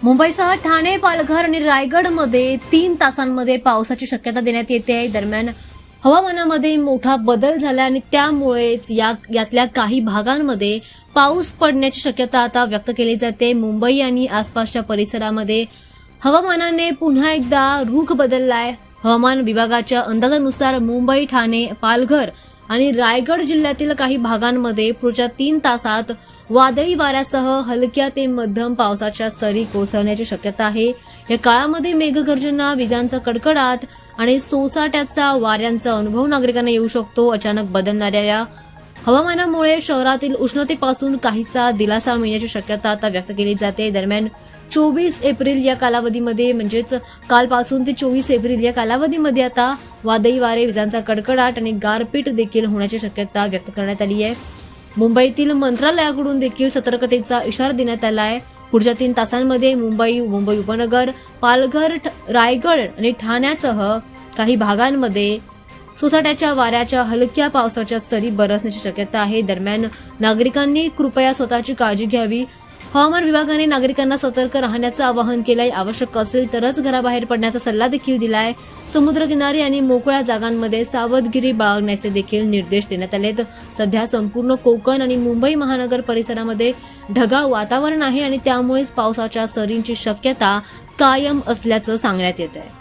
मुंबईसह ठाणे, पालघर आणि रायगडमध्ये 3 तासांमध्ये पावसाची शक्यता देण्यात येते आहे। दरम्यान हवामानामध्ये मोठा बदल झाला आणि त्यामुळेच यातल्या काही भागांमध्ये पाऊस पडण्याची शक्यता आता व्यक्त केली जाते। मुंबई आणि आसपासच्या परिसरामध्ये हवामानाने पुन्हा एकदा रुख बदललाय। हवामान विभागाच्या अंदाजानुसार मुंबई, ठाणे, पालघर आणि रायगड जिल्ह्यातील काही भागांमध्ये पुढच्या 3 तासात वादळी वाऱ्यासह हलक्या ते मध्यम पावसाच्या सरी कोसळण्याची शक्यता आहे। या काळामध्ये मेघगर्जना, विजांचा कडकडाट आणि सोसाट्याचा वाऱ्यांचा अनुभव नागरिकांना येऊ शकतो। अचानक बदलणाऱ्या या हवामानामुळे शहरातील उष्णतेपासून काहीसा दिलासा मिळण्याची शक्यता आता व्यक्त केली जाते। दरम्यान 24 एप्रिल या कालावधीमध्ये म्हणजेच कालपासून ते 24 एप्रिल या कालावधीमध्ये आता वादळी वारे, विजांचा कडकडाट आणि गारपीट देखील होण्याची शक्यता व्यक्त करण्यात आली आहे। मुंबईतील मंत्रालयाकडून देखील सतर्कतेचा इशारा देण्यात आला आहे। पुढच्या 3 तासांमध्ये मुंबई उपनगर, पालघर, रायगड आणि ठाण्यासह काही भागांमध्ये सोसाट्याच्या वाऱ्याच्या हलक्या पावसाच्या सरी बरसण्याची शक्यता आहे। दरम्यान नागरिकांनी कृपया स्वतःची काळजी घ्यावी। हवामान विभागाने नागरिकांना सतर्क राहण्याचं आवाहन केलंय। आवश्यक असेल तरच घराबाहेर पडण्याचा सल्ला देखील दिलाय। समुद्रकिनारी आणि मोकळ्या जागांमध्ये सावधगिरी बाळगण्याचे देखील निर्देश देण्यात आलेत। सध्या संपूर्ण कोकण आणि मुंबई महानगर परिसरामध्ये ढगाळ वातावरण आहे आणि त्यामुळेच पावसाच्या सरींची शक्यता कायम असल्याचं सांगण्यात येत आहे।